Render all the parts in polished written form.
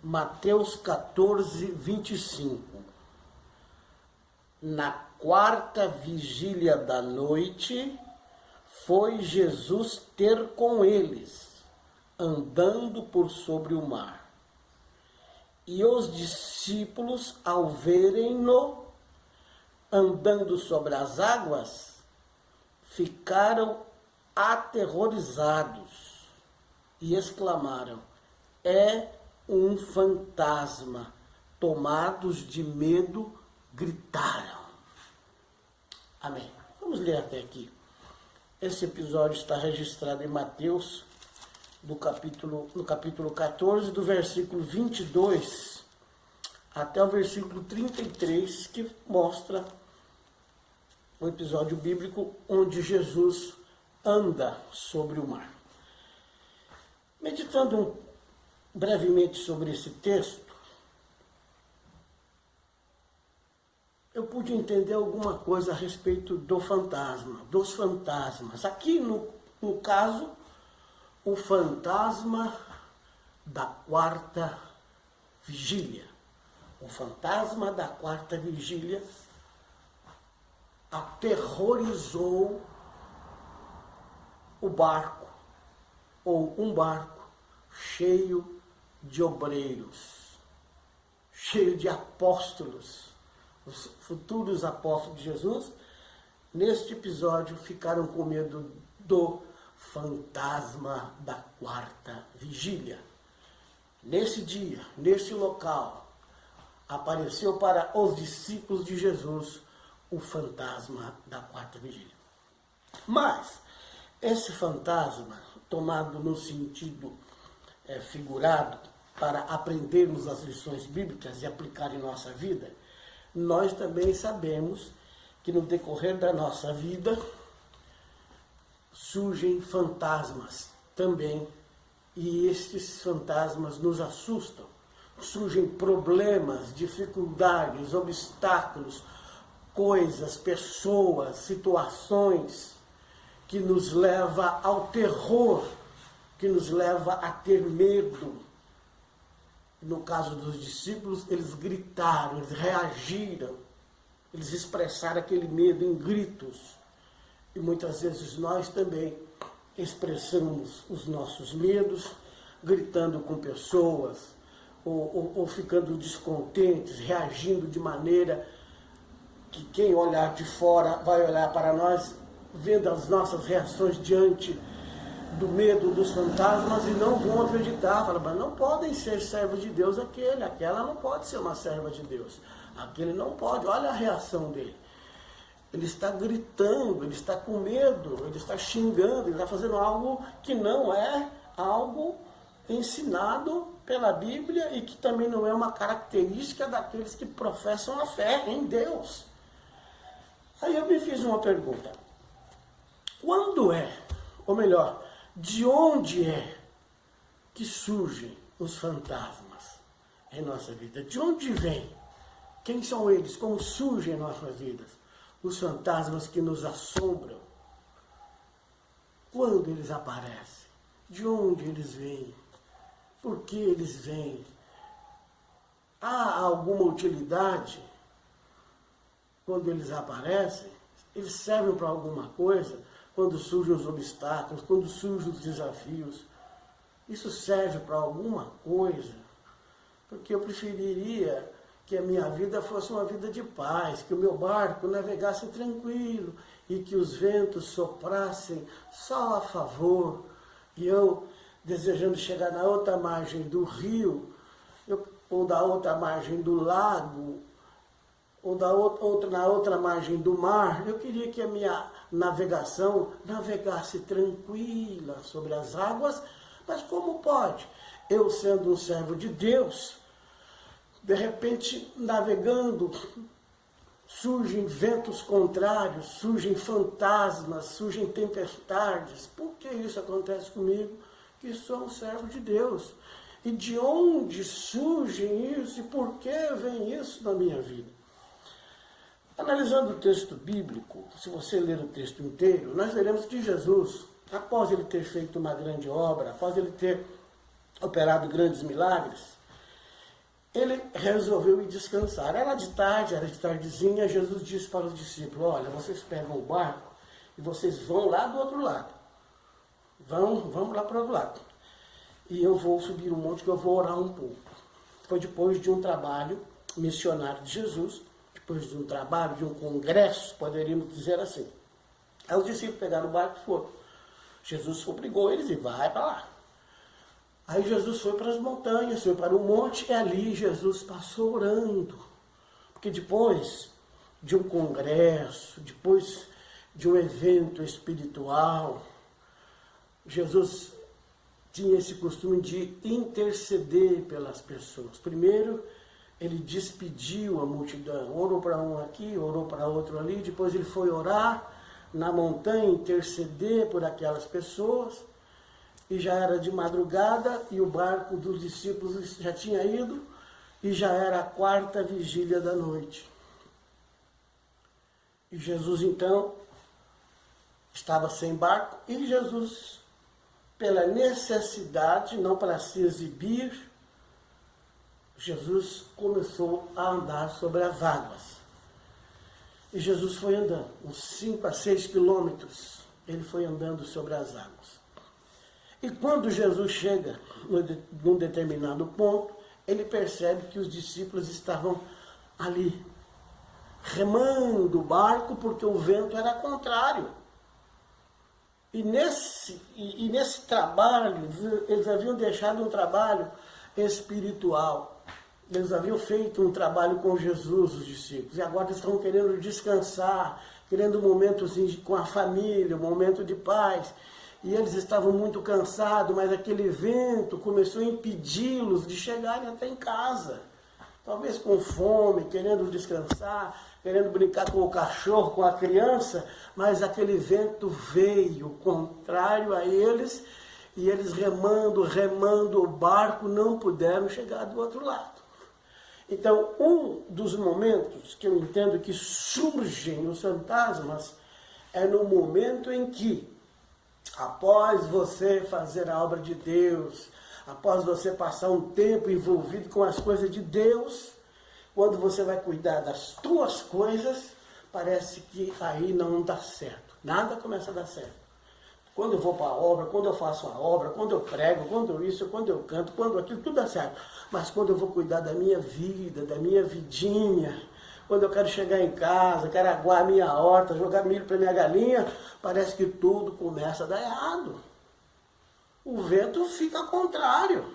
Mateus 14, 25. Na quarta vigília da noite, foi Jesus ter com eles, andando por sobre o mar. E os discípulos, ao verem-no andando sobre as águas, ficaram aterrorizados e exclamaram: é um fantasma. Tomados de medo, gritaram. Amém. Vamos ler até aqui. Esse episódio está registrado em Mateus, no capítulo 14, do versículo 22 até o versículo 33, que mostra o episódio bíblico onde Jesus anda sobre o mar. Meditando brevemente sobre esse texto, eu pude entender alguma coisa a respeito do fantasma, dos fantasmas. Aqui, no caso, o fantasma da quarta vigília. O fantasma da quarta vigília aterrorizou o barco, ou um barco cheio de obreiros, cheio de apóstolos. Os futuros apóstolos de Jesus, neste episódio, ficaram com medo do fantasma da quarta vigília. Nesse dia, nesse local, apareceu para os discípulos de Jesus o fantasma da quarta vigília. Mas esse fantasma, tomado no sentido figurado, para aprendermos as lições bíblicas e aplicar em nossa vida, nós também sabemos que no decorrer da nossa vida surgem fantasmas também, e estes fantasmas nos assustam. Surgem problemas, dificuldades, obstáculos, coisas, pessoas, situações que nos leva ao terror, que nos leva a ter medo. No caso dos discípulos, eles gritaram, eles reagiram, eles expressaram aquele medo em gritos. E muitas vezes nós também expressamos os nossos medos, gritando com pessoas, ou ficando descontentes, reagindo de maneira que quem olhar de fora vai olhar para nós, vendo as nossas reações diante do medo dos fantasmas e não vão acreditar. Falam, mas não podem ser servos de Deus aquela não pode ser uma serva de Deus. Aquele não pode, olha a reação dele. Ele está gritando, ele está com medo, ele está xingando, ele está fazendo algo que não é algo ensinado pela Bíblia e que também não é uma característica daqueles que professam a fé em Deus. Aí eu me fiz uma pergunta. Quando ou melhor, de onde que surgem os fantasmas em nossa vida? De onde vêm? Quem são eles? Como surgem em nossas vidas? Os fantasmas que nos assombram. Quando eles aparecem? De onde eles vêm? Por que eles vêm? Há alguma utilidade quando eles aparecem? Eles servem para alguma coisa? Quando surgem os obstáculos, quando surgem os desafios? Isso serve para alguma coisa? Porque eu preferiria que a minha vida fosse uma vida de paz, que o meu barco navegasse tranquilo e que os ventos soprassem só a favor, e eu desejando chegar na outra margem do rio, ou da outra margem do lago, ou na outra margem do mar, eu queria que a minha navegação navegasse tranquila sobre as águas, mas como pode? Eu, sendo um servo de Deus, de repente, navegando, surgem ventos contrários, surgem fantasmas, surgem tempestades. Por que isso acontece comigo? Que sou um servo de Deus. E de onde surge isso e por que vem isso na minha vida? Analisando o texto bíblico, se você ler o texto inteiro, nós veremos que Jesus, após ele ter feito uma grande obra, após ele ter operado grandes milagres, ele resolveu ir descansar. Era de tarde, era de tardezinha, Jesus disse para os discípulos, olha, vocês pegam o barco e vocês vão lá do outro lado. Vamos lá para o outro lado. E eu vou subir um monte que eu vou orar um pouco. Foi depois de um trabalho missionário de Jesus, depois de um trabalho, de um congresso, poderíamos dizer assim. Aí os discípulos pegaram o barco e foram. Jesus obrigou eles e vai para lá. Aí Jesus foi para as montanhas, foi para o monte, e ali Jesus passou orando. Porque depois de um congresso, depois de um evento espiritual, Jesus tinha esse costume de interceder pelas pessoas. Primeiro, ele despediu a multidão, orou para um aqui, orou para outro ali, depois ele foi orar na montanha, interceder por aquelas pessoas, e já era de madrugada, e o barco dos discípulos já tinha ido, e já era a 4ª vigília da noite. E Jesus, então, estava sem barco, e Jesus, pela necessidade, não para se exibir, Jesus começou a andar sobre as águas. E Jesus foi andando, uns 5 a 6 quilômetros, ele foi andando sobre as águas. E quando Jesus chega num determinado ponto, ele percebe que os discípulos estavam ali, remando o barco, porque o vento era contrário. E nesse trabalho, eles haviam deixado um trabalho espiritual. Eles haviam feito um trabalho com Jesus, os discípulos, e agora estão querendo descansar, querendo um momento assim, com a família, um momento de paz. E eles estavam muito cansados, mas aquele vento começou a impedi-los de chegarem até em casa. Talvez com fome, querendo descansar, querendo brincar com o cachorro, com a criança, mas aquele vento veio contrário a eles, e eles remando o barco, não puderam chegar do outro lado. Então, um dos momentos que eu entendo que surgem os fantasmas é no momento em que, após você fazer a obra de Deus, após você passar um tempo envolvido com as coisas de Deus, quando você vai cuidar das tuas coisas, parece que aí não dá certo. Nada começa a dar certo. Quando eu vou para a obra, quando eu faço a obra, quando eu prego, quando isso, quando eu canto, quando aquilo, tudo dá certo. Mas quando eu vou cuidar da minha vida, da minha vidinha, quando eu quero chegar em casa, quero aguar a minha horta, jogar milho para minha galinha, parece que tudo começa a dar errado. O vento fica contrário.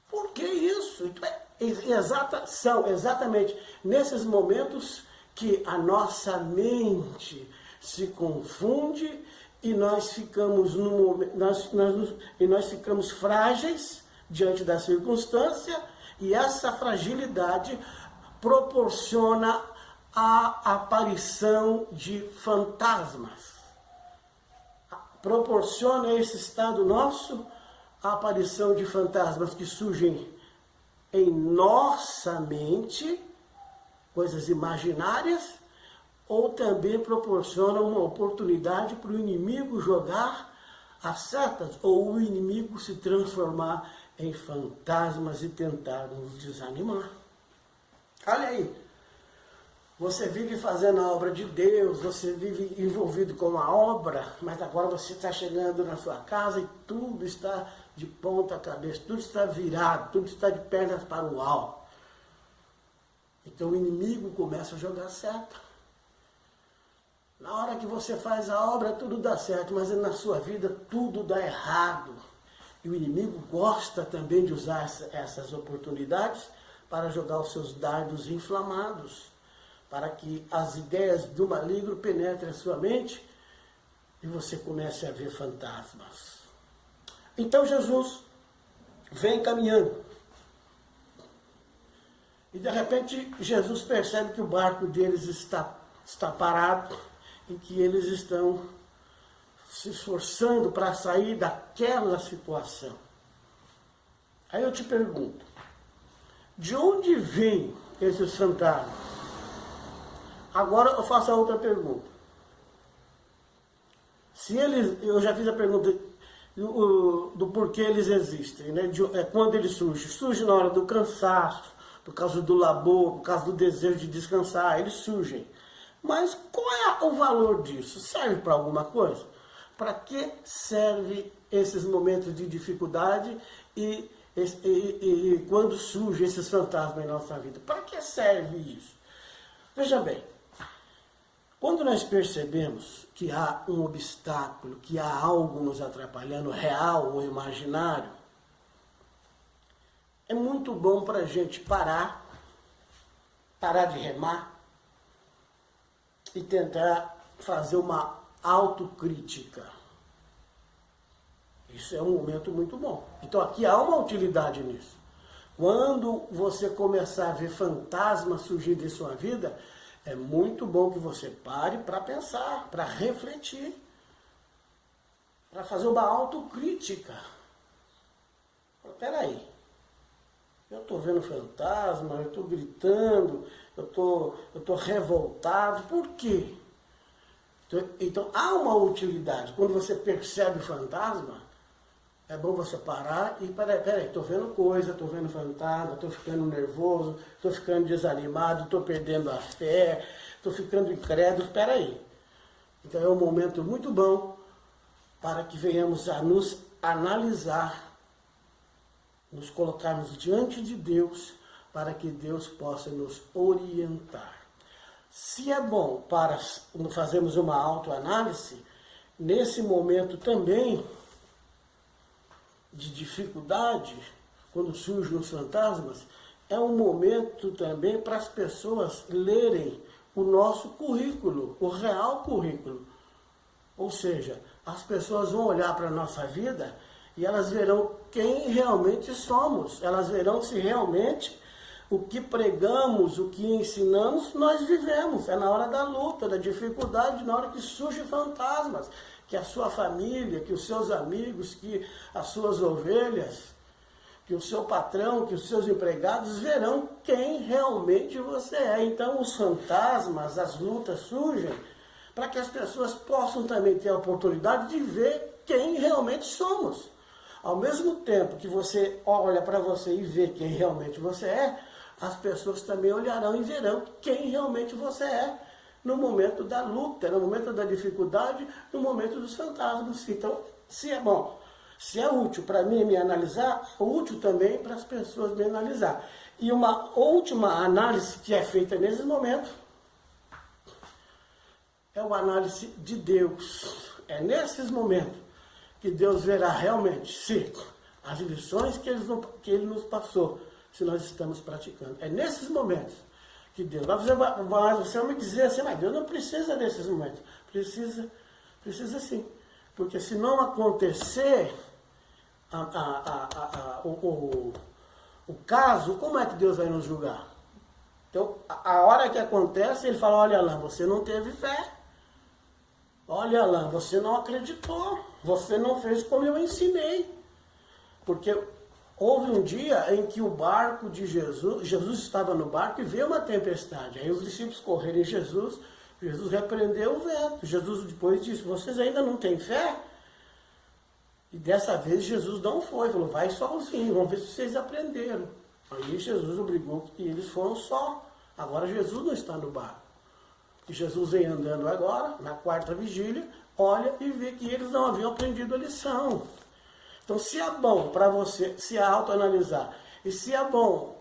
Por que isso? São exatamente nesses momentos que a nossa mente se confunde e nós ficamos nós ficamos frágeis diante da circunstância, e essa fragilidade proporciona a aparição de fantasmas. Proporciona esse estado nosso a aparição de fantasmas que surgem em nossa mente, coisas imaginárias, ou também proporciona uma oportunidade para o inimigo jogar as setas, ou o inimigo se transformar em fantasmas e tentar nos desanimar. Olha aí, você vive fazendo a obra de Deus, você vive envolvido com a obra, mas agora você está chegando na sua casa e tudo está de ponta cabeça, tudo está virado, tudo está de pernas para o alto. Então o inimigo começa a jogar seta. Na hora que você faz a obra, tudo dá certo, mas na sua vida tudo dá errado. E o inimigo gosta também de usar essas oportunidades para jogar os seus dardos inflamados, para que as ideias do maligno penetrem a sua mente e você comece a ver fantasmas. Então Jesus vem caminhando. E de repente Jesus percebe que o barco deles está parado e que eles estão se esforçando para sair daquela situação. Aí eu te pergunto, de onde vêm esses fantasmas? Agora eu faço a outra pergunta. Eu já fiz a pergunta, do porquê eles existem, né? Quando eles surgem. Surgem na hora do cansaço, por causa do labor, por causa do desejo de descansar, eles surgem. Mas qual é o valor disso? Serve para alguma coisa? Para que serve esses momentos de dificuldade e quando surgem esses fantasmas em nossa vida? Para que serve isso? Veja bem, quando nós percebemos que há um obstáculo, que há algo nos atrapalhando, real ou imaginário, é muito bom para a gente parar de remar e tentar fazer uma autocrítica. Isso é um momento muito bom. Então aqui há uma utilidade nisso. Quando você começar a ver fantasmas surgindo em sua vida, é muito bom que você pare para pensar, para refletir, para fazer uma autocrítica. Espera aí, eu estou vendo fantasma, eu estou gritando, eu estou revoltado, por quê? Então há uma utilidade. Quando você percebe o fantasma, é bom você parar e, peraí, estou vendo coisa, estou vendo fantasma, estou ficando nervoso, estou ficando desanimado, estou perdendo a fé, estou ficando incrédulo, peraí. Então é um momento muito bom para que venhamos a nos analisar, nos colocarmos diante de Deus, para que Deus possa nos orientar. Se é bom para fazermos uma autoanálise, nesse momento também de dificuldade, quando surgem os fantasmas, é um momento também para as pessoas lerem o nosso currículo, o real currículo. Ou seja, as pessoas vão olhar para a nossa vida e elas verão quem realmente somos. Elas verão se realmente o que pregamos, o que ensinamos, nós vivemos. É na hora da luta, da dificuldade, na hora que surgem fantasmas, que a sua família, que os seus amigos, que as suas ovelhas, que o seu patrão, que os seus empregados verão quem realmente você é. Então os fantasmas, as lutas surgem para que as pessoas possam também ter a oportunidade de ver quem realmente somos. Ao mesmo tempo que você olha para você e vê quem realmente você é, as pessoas também olharão e verão quem realmente você é no momento da luta, no momento da dificuldade, no momento dos fantasmas. Então, se é bom, se é útil para mim me analisar, é útil também para as pessoas me analisar. E uma última análise que é feita nesse momento é uma análise de Deus. É nesses momentos que Deus verá realmente se as lições que Ele nos passou, se nós estamos praticando. É nesses momentos que Deus vai fazer. Você vai me dizer assim, mas Deus não precisa desses momentos. Precisa sim. Porque se não acontecer o caso, como é que Deus vai nos julgar? Então, a hora que acontece, Ele fala, olha lá, você não teve fé. Olha lá, você não acreditou. Você não fez como eu ensinei. Porque houve um dia em que o barco de Jesus estava no barco e veio uma tempestade. Aí os discípulos correram em Jesus repreendeu o vento. Jesus depois disse, vocês ainda não têm fé? E dessa vez Jesus não foi, falou, vai sozinho, vamos ver se vocês aprenderam. Aí Jesus obrigou e eles foram só. Agora Jesus não está no barco. E Jesus vem andando agora, na quarta vigília, olha e vê que eles não haviam aprendido a lição. Então, se é bom para você se autoanalisar, e se é bom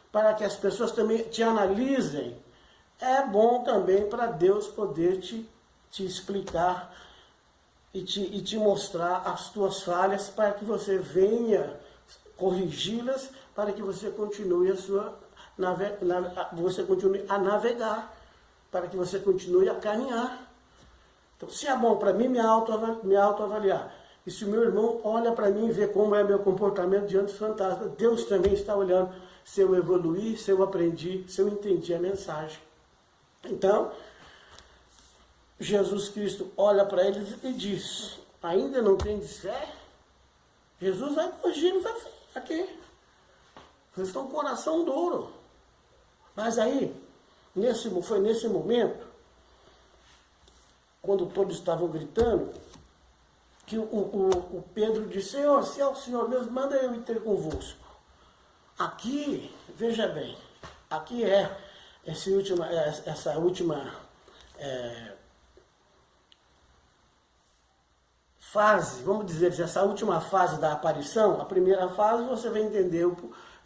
para que as pessoas também te analisem, é bom também para Deus poder te explicar e te mostrar as tuas falhas para que você venha corrigi-las, para que você continue você continue a navegar, para que você continue a caminhar. Então, se é bom para mim me autoavaliar, e se o meu irmão olha para mim e vê como é meu comportamento diante dos fantasmas, Deus também está olhando se eu evoluí, se eu aprendi, se eu entendi a mensagem. Então, Jesus Cristo olha para eles e diz, ainda não tendes fé? Jesus vai corrigi-los aqui. Eles estão com o coração duro. Mas aí, foi nesse momento, quando todos estavam gritando, que o Pedro disse, Senhor, se é o Senhor mesmo, manda eu ir ter convosco. Aqui, veja bem, aqui é essa última fase, vamos dizer assim, essa última fase da aparição. A primeira fase você vai entender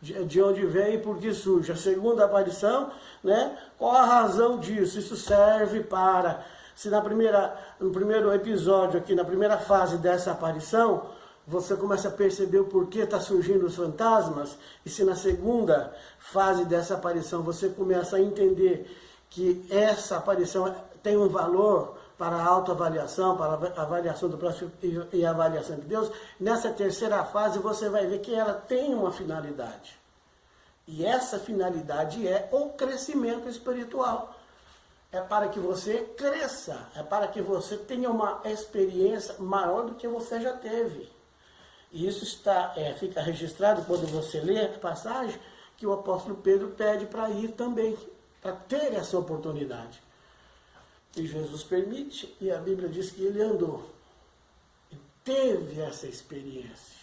de onde vem e por que surge. A segunda aparição, né, qual a razão disso? Isso serve para, se no primeiro episódio aqui, na primeira fase dessa aparição, você começa a perceber o porquê está surgindo os fantasmas, e se na segunda fase dessa aparição você começa a entender que essa aparição tem um valor para a autoavaliação, para a avaliação do próximo e a avaliação de Deus, nessa terceira fase você vai ver que ela tem uma finalidade. E essa finalidade é o crescimento espiritual. É para que você cresça, é para que você tenha uma experiência maior do que você já teve. E isso fica registrado quando você lê a passagem que o apóstolo Pedro pede para ir também, para ter essa oportunidade. E Jesus permite, e a Bíblia diz que ele andou, e teve essa experiência.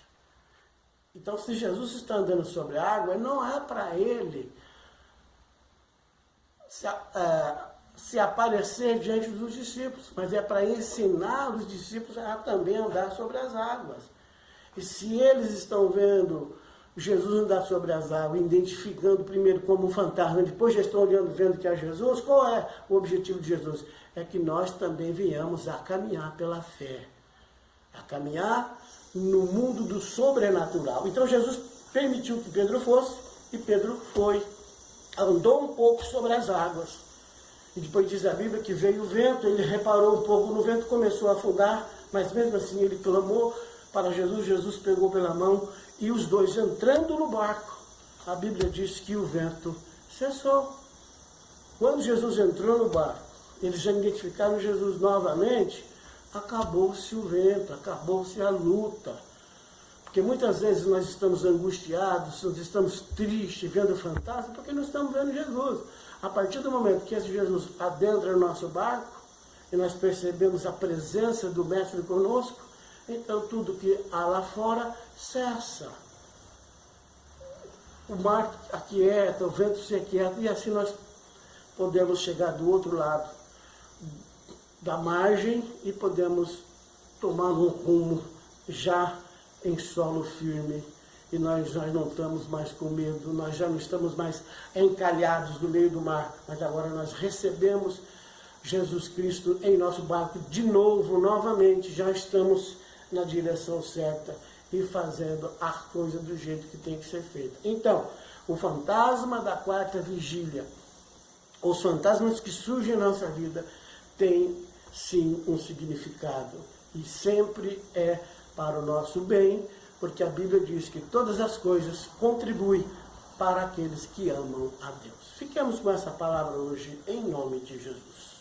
Então, se Jesus está andando sobre a água, não é para ele se aparecer diante dos discípulos, mas é para ensinar os discípulos a também andar sobre as águas. E se eles estão vendo Jesus andar sobre as águas, identificando primeiro como um fantasma, depois já estão olhando, vendo que é Jesus, qual é o objetivo de Jesus? É que nós também venhamos a caminhar pela fé, a caminhar no mundo do sobrenatural. Então Jesus permitiu que Pedro fosse, e Pedro foi, andou um pouco sobre as águas. E depois diz a Bíblia que veio o vento, ele reparou um pouco no vento, começou a afundar, mas mesmo assim ele clamou para Jesus, Jesus pegou pela mão, e os dois entrando no barco, a Bíblia diz que o vento cessou. Quando Jesus entrou no barco, eles já identificaram Jesus novamente, acabou-se o vento, acabou-se a luta. Porque muitas vezes nós estamos angustiados, nós estamos tristes, vendo fantasma, porque não estamos vendo Jesus. A partir do momento que esse Jesus adentra no nosso barco, e nós percebemos a presença do Mestre conosco, então tudo que há lá fora cessa. O mar aquieta, o vento se aquieta, e assim nós podemos chegar do outro lado da margem e podemos tomar um rumo já em solo firme. E nós não estamos mais com medo, nós já não estamos mais encalhados no meio do mar, mas agora nós recebemos Jesus Cristo em nosso barco de novo, novamente, já estamos na direção certa e fazendo a coisa do jeito que tem que ser feita. Então, o fantasma da quarta vigília, os fantasmas que surgem na nossa vida, têm sim um significado e sempre é para o nosso bem, porque a Bíblia diz que todas as coisas contribuem para aqueles que amam a Deus. Fiquemos com essa palavra hoje em nome de Jesus.